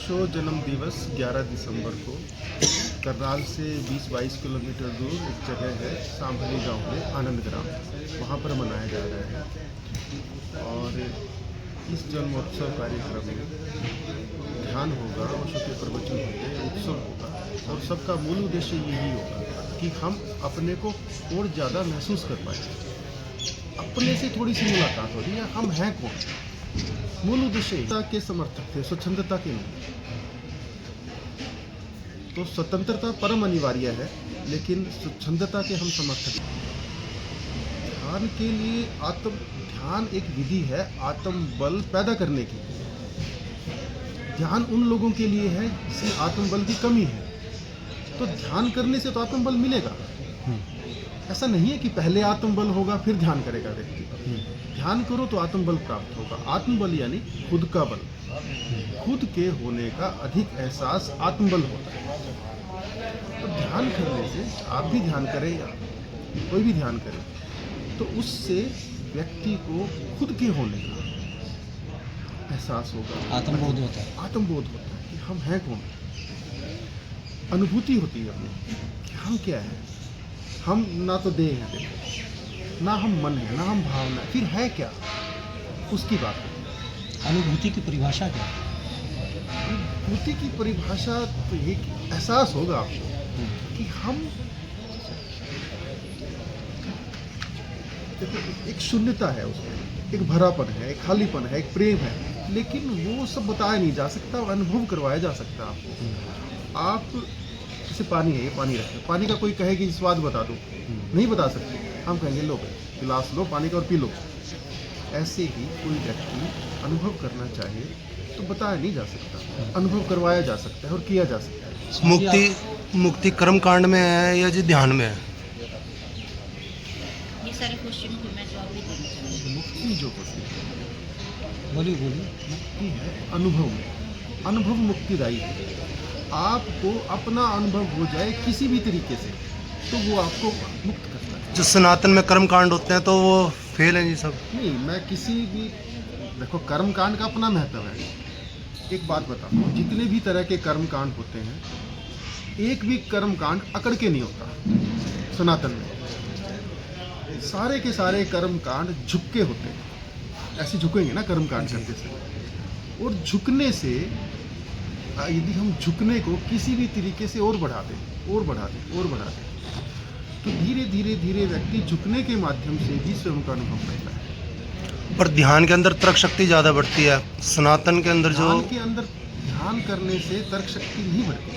ओशो जन्म दिवस 11 दिसंबर को करनाल से 20-22 किलोमीटर दूर एक जगह है सांभली गांव में आनंद ग्राम, वहाँ पर मनाया जा रहा है। और इस जन्मोत्सव कार्यक्रम में ध्यान होगा, ओशो के प्रवचन होंगे, उत्सव होगा और सबका मूल उद्देश्य यही होगा कि हम अपने को और ज़्यादा महसूस कर पाए, अपने से थोड़ी सी मुलाकात हो रही है, हम हैं कौन। मूल उद्देश्य के समर्थक थे, स्वच्छंदता के नहीं। तो स्वतंत्रता परम अनिवार्य है, लेकिन स्वच्छंदता के हम समर्थक हैं। ध्यान के लिए ध्यान एक विधि है आत्म बल पैदा करने की। ध्यान उन लोगों के लिए है जिसमें आत्म बल की कमी है, तो ध्यान करने से तो आत्म बल मिलेगा। ऐसा नहीं है कि पहले आत्म बल होगा फिर ध्यान करेगा व्यक्ति। ध्यान करो तो आत्म बल प्राप्त होगा। आत्म बल यानी खुद का बल, खुद के होने का अधिक एहसास आत्म बल होता है। तो ध्यान करने से, आप भी ध्यान करें या कोई भी ध्यान करे, तो उससे व्यक्ति को खुद के होने का एहसास होगा, आत्मबोध होता है। आत्मबोध होता है कि हम हैं कौन। अनुभूति होती है अपनी कि हम क्या है। हम ना तो देह हैं, ना हम मन है, ना हम भावना, फिर है क्या, उसकी बात है। अनुभूति की परिभाषा क्या है? अनुभूति की परिभाषा तो ये कि एहसास होगा आपको कि हम, देखो एक शून्यता है उसमें, एक भरापन है, एक खालीपन है, एक प्रेम है, लेकिन वो सब बताया नहीं जा सकता, अनुभव करवाया जा सकता आपको। आप जैसे पानी है, ये पानी रखें, पानी का कोई कहे कि स्वाद बता दो, नहीं बता सकते। हम कहेंगे लो गिलास लो पानी का और पी लो। ऐसे ही कोई व्यक्ति अनुभव करना चाहे तो बताया नहीं जा सकता, अनुभव करवाया जा सकता है और किया जा सकता है। मुक्ति कर्म कांड में है या जी ध्यान में है? ये सारे क्वेश्चन को मैं जवाब भी देना चाहूँगी। मुक्ति जो होती है, बोलिए। मुक्ति है अनुभव में। अनुभव मुक्तिदायी है। आपको अपना अनुभव हो जाए किसी भी तरीके से, तो वो आपको मुक्त करता है। जो सनातन में कर्म कांड होते हैं तो वो फेल हैं जी सब? नहीं, मैं किसी भी, देखो कर्म कांड का अपना महत्व है। एक बात बताता हूँ, जितने भी तरह के कर्म कांड होते हैं, एक भी कर्म कांड अकड़ के नहीं होता सनातन में। सारे के सारे कर्म कांड झुक के होते हैं। ऐसे झुकेंगे ना कर्म कांड करते से, और झुकने से यदि हम झुकने को किसी भी तरीके से और बढ़ा दें, तो धीरे धीरे व्यक्ति झुकने के माध्यम से भी स्वयं का अनुभव करता है। पर ध्यान के अंदर तर्क शक्ति ज़्यादा बढ़ती है, सनातन के अंदर जो ध्यान के अंदर ध्यान करने से तर्क शक्ति नहीं बढ़ती।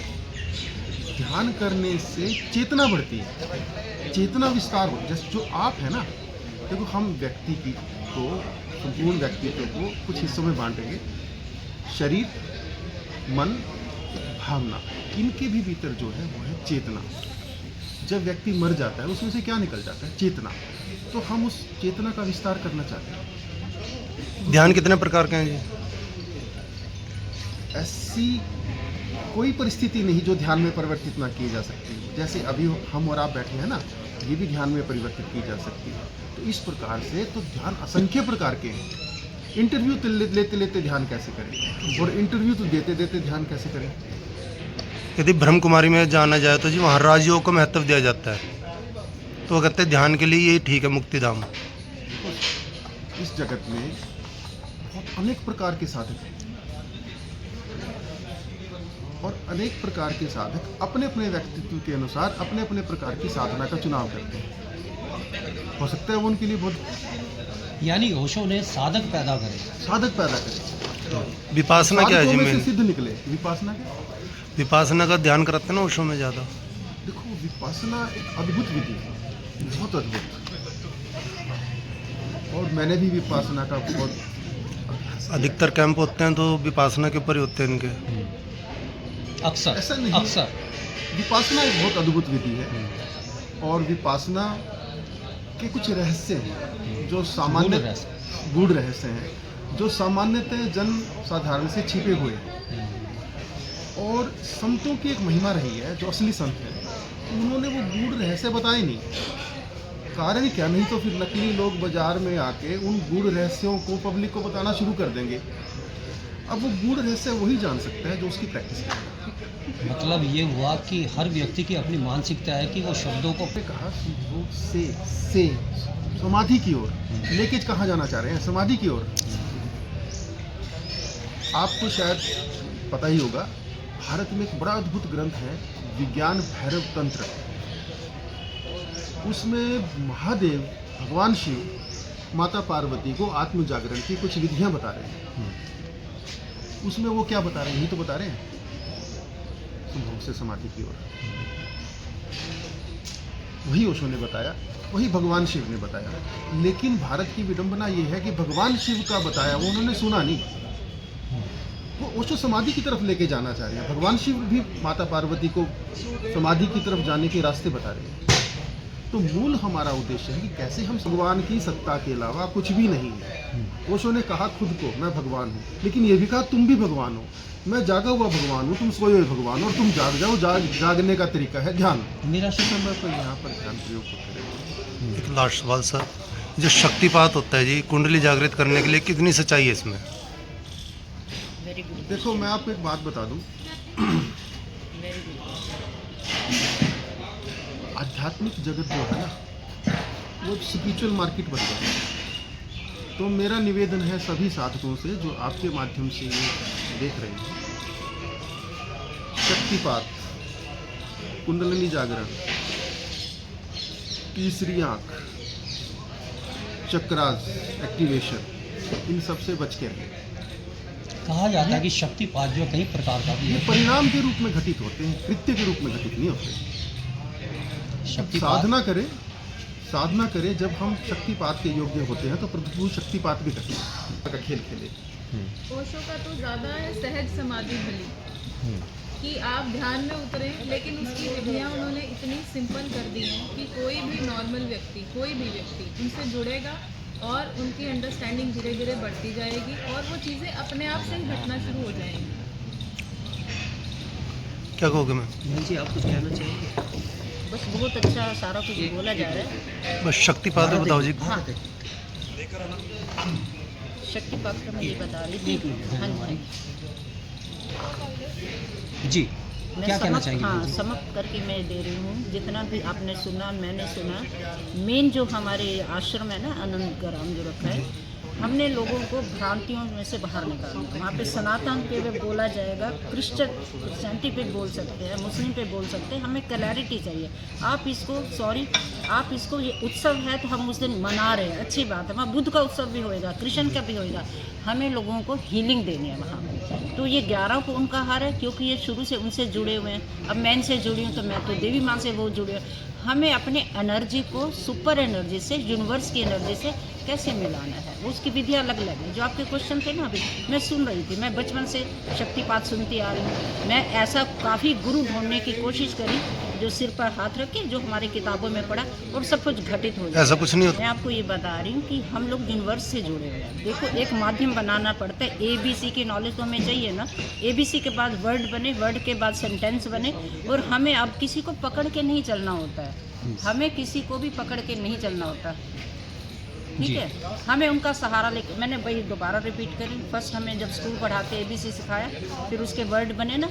ध्यान करने से चेतना बढ़ती है, चेतना विस्तार हो। जैसे जो आप है ना, देखो हम व्यक्ति को, संपूर्ण व्यक्तित्व को कुछ हिस्सों में बांटेंगे। शरीर, मन, भावना, इनके भी भीतर जो है वो है चेतना। जब व्यक्ति मर जाता है उसमें से क्या निकल जाता है? चेतना। तो हम उस चेतना का विस्तार करना चाहते हैं। ध्यान कितने प्रकार के हैं जी? ऐसी कोई परिस्थिति नहीं जो ध्यान में परिवर्तित ना की जा सकती। जैसे अभी हम और आप बैठे हैं ना, ये भी ध्यान में परिवर्तित की जा सकती है। तो इस प्रकार से तो ध्यान असंख्य प्रकार के हैं। इंटरव्यू तो लेते लेते ध्यान कैसे करें, और इंटरव्यू तो देते देते ध्यान कैसे करें। यदि ब्रह्म कुमारी में जाना जाए तो जी वहाँ राजयोग को महत्व दिया जाता है, तो वो कहते हैं ध्यान के लिए यही ठीक है मुक्तिधाम। इस जगत में बहुत अनेक प्रकार के साधक हैं, और अनेक प्रकार के साधक अपने अपने व्यक्तित्व के अनुसार अपने अपने प्रकार की साधना का चुनाव करते हैं। हो सकता है वो उनके लिए बहुत, यानी ओशो ने साधक पैदा करे। विपासना क्या है जी? साधकों में मेन से सिद्ध निकले। विपासना क्या? विपासना का ध्यान कराते हैं ना ओशो में ज़्यादा। देखो विपासना एक अद्भुत विधि है, बहुत अद्भुत। और मैंने भी विपासना का बहुत अभ्यास किया। अधिकतर कैंप होते हैं तो विपासना के ऊपर ही होते हैं इनके। अक्सर ऐसा नहीं, अक्सर विपासना एक बहुत अद्भुत विधि है, और विपासना के कुछ रहस्य हैं जो सामान्य गूढ़ रहस्य हैं, जो सामान्यतः जन साधारण से छिपे हुए हैं। और संतों की एक महिमा रही है, जो असली संत हैं उन्होंने वो गूढ़ रहस्य बताए नहीं। कारण क्या, नहीं तो फिर नकली लोग बाजार में आके उन गूढ़ रहस्यों को पब्लिक को बताना शुरू कर देंगे। अब वो गूढ़ रहस्य वही जान सकता है जो उसकी प्रैक्टिस करेगा। मतलब ये हुआ कि हर व्यक्ति की अपनी मानसिकता है कि वो शब्दों को आपने कहा वो से समाधि की ओर लेके कहाँ जाना चाह रहे हैं, समाधि की ओर। आपको शायद पता ही होगा, भारत में एक बड़ा अद्भुत ग्रंथ है विज्ञान भैरव तंत्र। उसमें महादेव भगवान शिव माता पार्वती को आत्म जागरण की कुछ विधियां बता रहे हैं। उसमें वो क्या बता रहे हैं, यही तो बता रहे हैं, संभोग से समाधि की ओर। वही ओशो ने बताया, वही भगवान शिव ने बताया। लेकिन भारत की विडंबना ये है कि भगवान शिव का बताया वो उन्होंने सुना नहीं। वो ओशो समाधि की तरफ लेके जाना चाह रहे हैं। भगवान शिव भी माता पार्वती को समाधि की तरफ जाने के रास्ते बता रहे हैं। तो मूल हमारा उद्देश्य है कि कैसे हम भगवान की सत्ता के अलावा कुछ भी नहीं है। ओशो ने कहा खुद को मैं भगवान हूँ, लेकिन ये भी कहा तुम भी भगवान हो। मैं जागा हुआ भगवान हूँ, तुम सोए हुए भगवान हो, और तुम जाग जाओ। जागने का तरीका है ध्यान। मेरा समय पर यहाँ पर ध्यान प्रयोग करते रहे। एक लास्ट सवाल सर, जो शक्तिपात होता है जी कुंडली जागृत करने के लिए, कितनी सच्चाई है इसमें? वेरी गुड, देखो मैं आपको एक बात बता दूं, वेरी गुड। आध्यात्मिक जगत जो है ना, वो स्पिरिचुअल मार्केट बन गया है। तो मेरा निवेदन है सभी साधकों से जो आपके माध्यम से ये देख रहे हैं, शक्तिपात, कुंडलिनी जागरण, तीसरी आंख, चक्रास एक्टिवेशन, इन सब से बच के रहें। कहा जाता है कि शक्तिपात जो कई प्रकार का भी ये है। परिणाम के रूप में घटित होते हैं, कृत्य के रूप में घटित नहीं होते। शक्तिपात साधना करें जब हम शक्तिपात के योग्य होते हैं तो प्रभु शक्तिपात भी करते हैं, का खेल खेले। ओशो का तो ज़्यादा है सहज समाधि भली, कि आप ध्यान में उतरें, लेकिन उसकी विधियाँ उन्होंने इतनी सिंपल कर दी हैं कि कोई भी नॉर्मल व्यक्ति, कोई भी व्यक्ति उनसे जुड़ेगा और उनकी अंडरस्टैंडिंग धीरे धीरे बढ़ती जाएगी और वो चीज़ें अपने आप से ही घटना शुरू हो जाएंगी। क्या कहोगे मैम? जी आप कुछ कहना चाहिए? बस बहुत अच्छा सारा कुछ बोला जा रहा है। बस शक्तिपात में बताओ जी। हाँ, शक्तिपात का मैं ये बता रही थी। हाँ जी मैं क्या कहना समाप्त, चाहेंगे? हाँ जी? समाप्त करके मैं दे रही हूँ। जितना भी आपने सुना, मैंने सुना, मेन जो हमारे आश्रम है ना, अनंत ग्राम जो रखा है, हमने लोगों को भ्रांतियों में से बाहर निकालना। वहाँ पे सनातन पे भी बोला जाएगा, क्रिश्चियनिटी पे बोल सकते हैं, मुस्लिम पे बोल सकते हैं। हमें क्लैरिटी चाहिए। आप इसको ये उत्सव है तो हम उस दिन मना रहे हैं, अच्छी बात है। वहाँ बुद्ध का उत्सव भी होएगा, कृष्ण का भी होएगा। हमें लोगों को हीलिंग देनी है वहाँ पे। तो ये 11 को उनका हार है, क्योंकि ये शुरू से उनसे जुड़े हुए हैं। अब मैं इनसे जुड़ी हूँ तो मैं तो देवी माँ से वो जुड़े हूँ। हमें अपने एनर्जी को सुपर एनर्जी से, यूनिवर्स की एनर्जी से कैसे मिलाना है, वो उसकी विधियाँ अलग अलग है। जो आपके क्वेश्चन थे ना, अभी मैं सुन रही थी, मैं बचपन से शक्तिपात सुनती आ रही हूँ। मैं ऐसा काफ़ी गुरु ढूंढने की कोशिश करी जो सिर पर हाथ रखे, जो हमारी किताबों में पढ़ा, और सब कुछ घटित हो जाए। ऐसा कुछ नहीं होता। मैं आपको ये बता रही हूँ कि हम लोग यूनिवर्स से जुड़े हुए हैं। देखो, एक माध्यम बनाना पड़ता है। ABC की नॉलेज तो हमें चाहिए ना। ABC के बाद वर्ड बने, वर्ड के बाद सेंटेंस बने, और हमें अब किसी को पकड़ के नहीं चलना होता है। हमें किसी को भी पकड़ के नहीं चलना होता, ठीक है। हमें उनका सहारा लेके, मैंने वही दोबारा रिपीट करी। फर्स्ट हमें जब स्कूल पढ़ाते ABC सिखाया, फिर उसके वर्ड बने ना,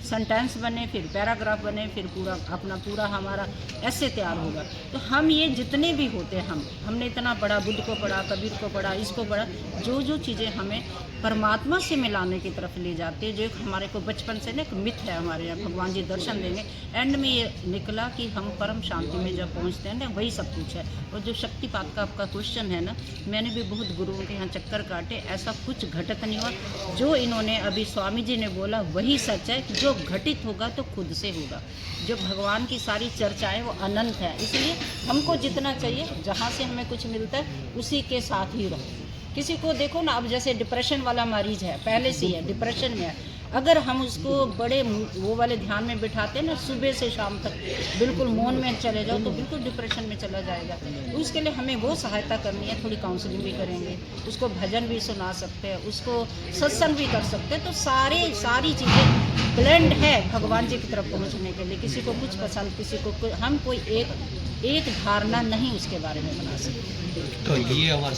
सेंटेंस बने, फिर पैराग्राफ बने, फिर पूरा हमारा ऐसे तैयार होगा। तो हम ये जितने भी होते हैं, हमने इतना पढ़ा, बुद्ध को पढ़ा, कबीर को पढ़ा, इसको पढ़ा, जो चीज़ें हमें परमात्मा से मिलाने की तरफ ले जाती है, जो एक हमारे को बचपन से ना एक मिथ है हमारे यहाँ, भगवान जी दर्शन देंगे, एंड में ये निकला कि हम परम शांति में जब पहुँचते हैं ना, वही सब कुछ है। और जो शक्तिपात का आपका क्वेश्चन है ना, मैंने भी बहुत गुरुओं के यहाँ चक्कर काटे, ऐसा कुछ घटित नहीं हुआ। जो इन्होंने अभी स्वामी जी ने बोला वही सच है। जो घटित होगा तो खुद से होगा। जो भगवान की सारी चर्चाएं वो अनंत है, इसलिए हमको जितना चाहिए, जहाँ से हमें कुछ मिलता है उसी के साथ ही रहो। किसी को देखो ना, अब जैसे डिप्रेशन वाला मरीज है, पहले से है डिप्रेशन में है, अगर हम उसको बड़े वो वाले ध्यान में बिठाते हैं ना, सुबह से शाम तक बिल्कुल मौन में चले जाओ, तो बिल्कुल डिप्रेशन में चला जाएगा। उसके लिए हमें वो सहायता करनी है, थोड़ी काउंसलिंग भी करेंगे, उसको भजन भी सुना सकते हैं, उसको सत्संग भी कर सकते हैं। तो सारी चीज़ें ब्लेंड है भगवान जी की तरफ पहुंचने के लिए। किसी को कुछ पसंद, किसी को हम कोई एक धारणा नहीं उसके बारे में बना सकते। तो ये हमारे